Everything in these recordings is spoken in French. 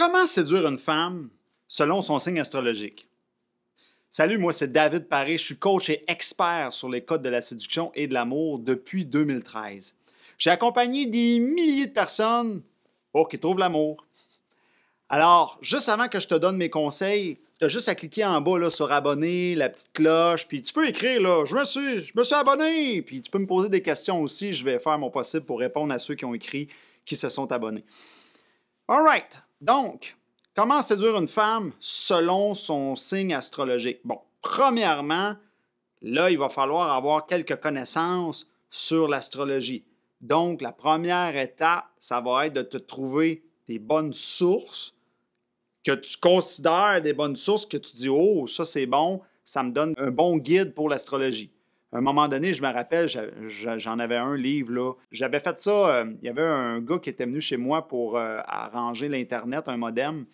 Comment séduire une femme selon son signe astrologique? Salut, moi c'est David Paré, je suis coach et expert sur les codes de la séduction et de l'amour depuis 2013. J'ai accompagné des milliers de personnes pour qu'ils trouvent l'amour. Alors, juste avant que je te donne mes conseils, tu as juste à cliquer en bas là, sur abonner, la petite cloche, puis tu peux écrire là, je me suis abonné, puis tu peux me poser des questions aussi, je vais faire mon possible pour répondre à ceux qui ont écrit, qui se sont abonnés. All right. Donc, comment séduire une femme selon son signe astrologique? Bon, premièrement, là, il va falloir avoir quelques connaissances sur l'astrologie. Donc, la première étape, ça va être de te trouver des bonnes sources que tu considères des bonnes sources, que tu dis « Oh, ça c'est bon, ça me donne un bon guide pour l'astrologie ». À un moment donné, je me rappelle, j'en avais un livre, là. J'avais fait ça, il y avait un gars qui était venu chez moi pour arranger l'Internet, un modem,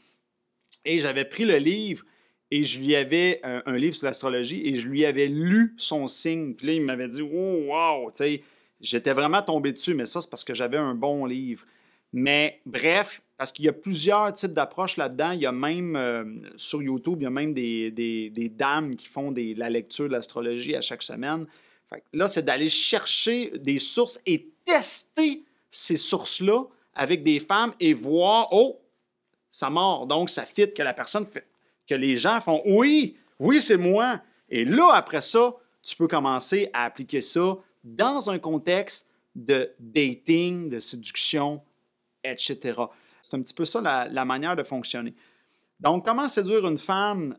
et j'avais pris le livre et je lui avais un livre sur l'astrologie et je lui avais lu son signe. Puis là, il m'avait dit « Oh, wow! » Tu sais, j'étais vraiment tombé dessus, mais ça, c'est parce que j'avais un bon livre. Mais bref, parce qu'il y a plusieurs types d'approches là-dedans. Il y a même, sur YouTube, il y a même des dames qui font la lecture de l'astrologie à chaque semaine. Fait que là, c'est d'aller chercher des sources et tester ces sources-là avec des femmes et voir, oh, ça mord. Donc, ça fit que la personne fait, que les gens font, oui, oui, c'est moi. Et là, après ça, tu peux commencer à appliquer ça dans un contexte de dating, de séduction, etc. C'est un petit peu ça la manière de fonctionner. Donc, comment séduire une femme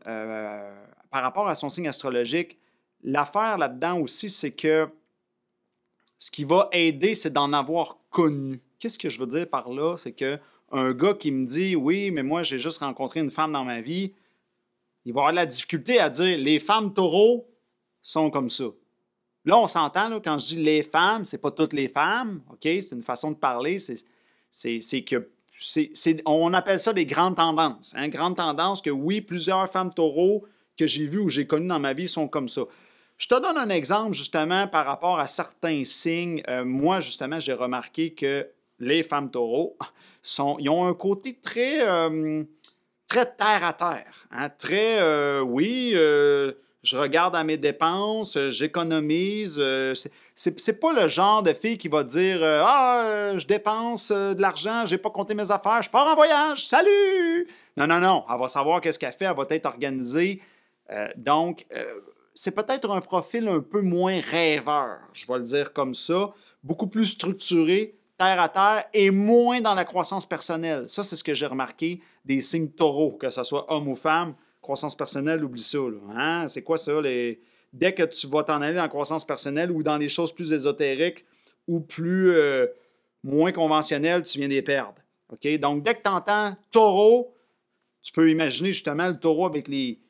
par rapport à son signe astrologique? L'affaire là-dedans aussi, c'est que ce qui va aider, c'est d'en avoir connu. Qu'est-ce que je veux dire par là? C'est qu'un gars qui me dit « Oui, mais moi, j'ai juste rencontré une femme dans ma vie », il va avoir de la difficulté à dire « Les femmes taureaux sont comme ça ». Là, on s'entend, là, quand je dis « les femmes », c'est pas toutes les femmes, OK? C'est une façon de parler, on appelle ça des grandes tendances. Hein? Grandes tendances que oui, plusieurs femmes taureaux que j'ai vues ou j'ai connues dans ma vie sont comme ça. Je te donne un exemple justement par rapport à certains signes. Moi, justement, j'ai remarqué que les femmes taureaux ils ont un côté très, très terre à terre. Hein? Très, oui, je regarde à mes dépenses, j'économise. C'est pas le genre de fille qui va dire je dépense de l'argent, j'ai pas compté mes affaires, je pars en voyage, salut! Non, non, non, elle va savoir qu'est-ce qu'elle fait, elle va être organisée. Donc, c'est peut-être un profil un peu moins rêveur, je vais le dire comme ça, beaucoup plus structuré, terre à terre et moins dans la croissance personnelle. Ça, c'est ce que j'ai remarqué des signes taureaux, que ce soit homme ou femme. Croissance personnelle, oublie ça. Hein? C'est quoi ça? Dès que tu vas t'en aller dans la croissance personnelle ou dans les choses plus ésotériques ou moins conventionnelles, tu viens de les perdre. Okay? Donc, dès que tu entends taureau, tu peux imaginer justement le taureau avec les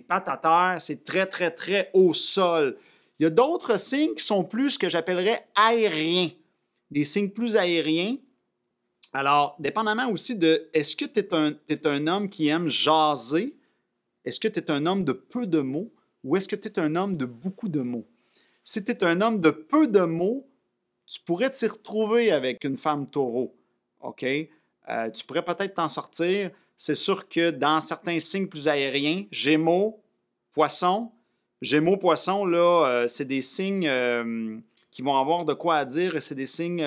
pattes à terre. C'est très, très, très au sol. Il y a d'autres signes qui sont plus ce que j'appellerais aériens. Des signes plus aériens. Alors, dépendamment aussi de est-ce que tu es un homme qui aime jaser? Est-ce que tu es un homme de peu de mots ou est-ce que tu es un homme de beaucoup de mots? Si tu es un homme de peu de mots, tu pourrais t'y retrouver avec une femme taureau. OK? Tu pourrais peut-être t'en sortir. C'est sûr que dans certains signes plus aériens, Gémeaux, Poissons, là, c'est des signes qui vont avoir de quoi à dire. C'est des signes...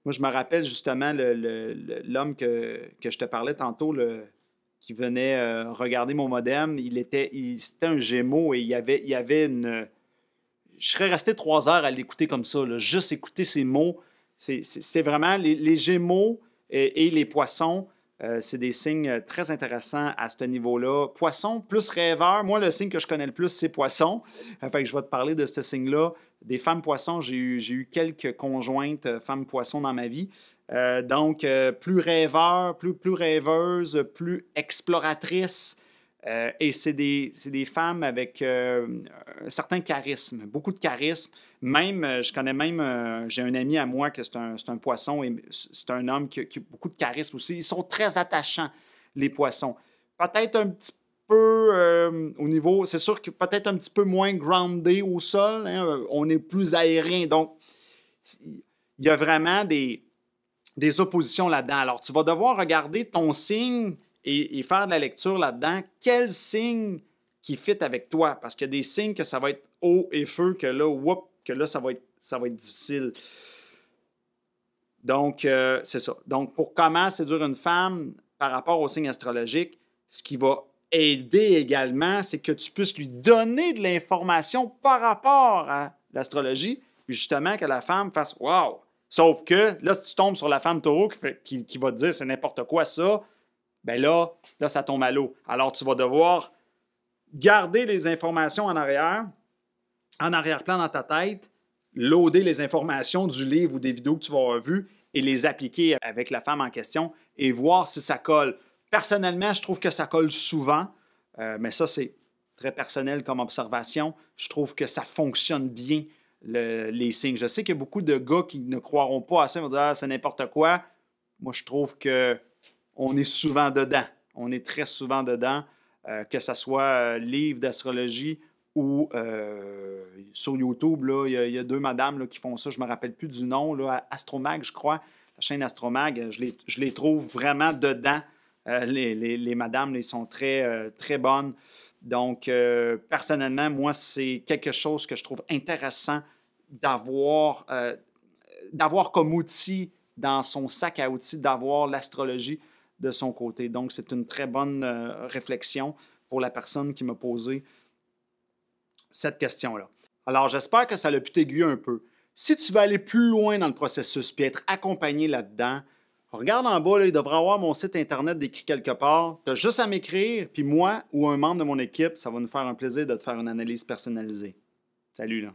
moi, je me rappelle justement l'homme que je te parlais tantôt, qui venait regarder mon modem, c'était un Gémeaux et il y avait une... Je serais resté 3 heures à l'écouter comme ça, là, juste écouter ses mots. C'est vraiment les Gémeaux et les Poissons, c'est des signes très intéressants à ce niveau-là. Poissons, plus rêveur. Moi, le signe que je connais le plus, c'est Poissons. Fait que je vais te parler de ce signe-là. Des femmes Poissons, j'ai eu quelques conjointes femmes Poissons dans ma vie. Donc, plus rêveur, plus rêveuse, plus exploratrice. Et c'est des femmes avec un certain charisme, beaucoup de charisme. Même, j'ai un ami à moi qui c'est un poisson et c'est un homme qui a beaucoup de charisme aussi. Ils sont très attachants, les poissons. Peut-être un petit peu au niveau, c'est sûr que peut-être un petit peu moins groundé au sol. Hein, on est plus aérien. Donc, il y a vraiment des oppositions là-dedans. Alors, tu vas devoir regarder ton signe et faire de la lecture là-dedans. Quel signe qui fit avec toi? Parce qu'il y a des signes que ça va être eau et feu, que là, ça va être difficile. Donc, c'est ça. Donc, pour comment séduire une femme par rapport au signe astrologique, ce qui va aider également, c'est que tu puisses lui donner de l'information par rapport à l'astrologie, puis justement que la femme fasse « Wow! » Sauf que là, si tu tombes sur la femme taureau qui va te dire c'est n'importe quoi ça, bien là, ça tombe à l'eau. Alors, tu vas devoir garder les informations en arrière-plan dans ta tête, loader les informations du livre ou des vidéos que tu vas avoir vues et les appliquer avec la femme en question et voir si ça colle. Personnellement, je trouve que ça colle souvent, mais ça, c'est très personnel comme observation. Je trouve que ça fonctionne bien, les signes. Je sais qu'il y a beaucoup de gars qui ne croiront pas à ça, ils vont dire ah, c'est n'importe quoi. Moi, je trouve qu'on est souvent dedans. On est très souvent dedans, que ce soit livre d'astrologie ou sur YouTube, là, il y a deux madames là, qui font ça, je ne me rappelle plus du nom, là, Astromag, je crois, la chaîne Astromag, je les trouve vraiment dedans. Les madames, ils sont très, très bonnes. Donc, personnellement, moi, c'est quelque chose que je trouve intéressant d'avoir comme outil dans son sac à outils, d'avoir l'astrologie de son côté. Donc, c'est une très bonne réflexion pour la personne qui m'a posé cette question-là. Alors, j'espère que ça a pu t'aiguiller un peu. Si tu veux aller plus loin dans le processus puis être accompagné là-dedans, regarde en bas, là, il devrait y avoir mon site Internet décrit quelque part. Tu as juste à m'écrire, puis moi ou un membre de mon équipe, ça va nous faire un plaisir de te faire une analyse personnalisée. Salut, là.